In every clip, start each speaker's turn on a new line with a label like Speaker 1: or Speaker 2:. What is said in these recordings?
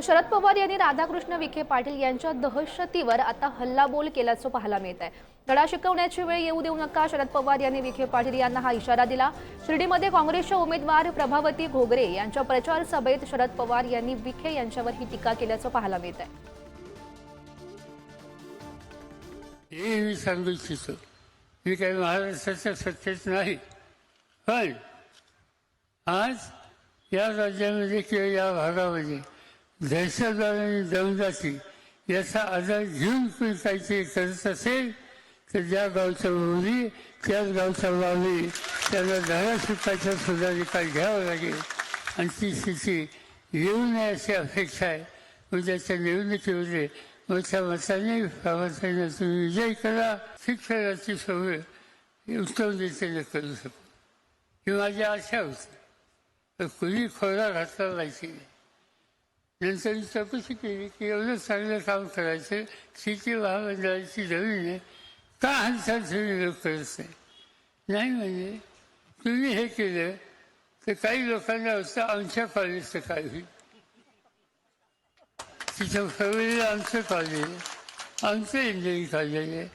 Speaker 1: शरद पवार यांनी राधाकृष्ण विखे पाटील यांच्या दहशतीवर आता हल्लाबोल केल्याचं पाहायला मिळत आहे। धडा शिकवण्याची वेळ येऊ देऊ नका, शरद पवार यांनी विखे पाटील यांना हा इशारा दिला। शिर्डीमध्ये काँग्रेसच्या उमेदवार प्रभावती घोगरे यांच्या प्रचार सभेत शरद पवार यांनी विखे यांच्यावर ही टीका केल्याचं पाहायला मिळत आहे।
Speaker 2: मी सांगू इच्छितो मी काही महाराष्ट्राच्या सत्तेत नाही, पण आज या राज्यामध्ये किंवा या भागामध्ये दहशतवाद आणि दमदाटी याचा आधार घेऊन कोणी काहीतरी करत असेल तर ज्या गावचा मुली त्याच गावचा वावी त्यांना धडा शिकायचा सुद्धा निकाल घ्यावा लागेल आणि ती स्थिती येऊ नये अशी अपेक्षा आहे। उद्याच्या निवडणुकीमध्ये मोठ्या मताने प्रामुख्याने तुम्ही विजय करा, शिक्षणाची सोय उत्तम रीतीने करू शकू ही माझी आशा होती। तर कुणी खोडा घातला पाहिजे। नंतर मी चौकशी केली की एवढं चांगलं काम करायचं, शेती महामंडळाची जमीन आहे, का हालचाल तुम्ही लोक करत नाही? म्हणजे तुम्ही हे केलं तर काही लोकांना असतं आमच्या कॉलेजचं काय होईल, तिथं फॅमिलीला आमचं कॉलेज आहे, आमचं इंजिनिअरिंग कॉलेज आहे,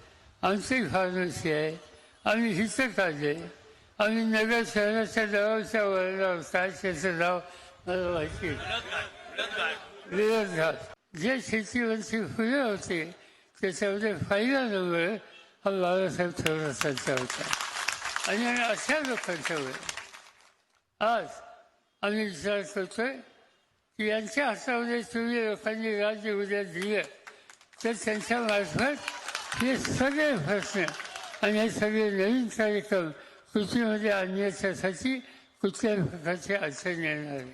Speaker 2: आमची फार्मसी आहे, आम्ही हिचं काढले, आम्ही नगर शहराच्या नावाच्या वळणावर काय त्याचं नाव मला माहिती विरोधात जे शेतीवरची फुलं होते त्याच्यामध्ये पहिला नंबर हा बाळासाहेब थोरातांचा होता। आणि अशा लोकांच्यावर आज आम्ही विचार करतोय की यांच्या हातामध्ये तुम्ही लोकांनी राज्य उद्या दिलं तर त्यांच्या मार्फत हे सगळे प्रश्न आणि हे सगळे नवीन कार्यक्रम कृतीमध्ये आणण्यासाठी कुठल्याही प्रकारची अडचण येणार नाही।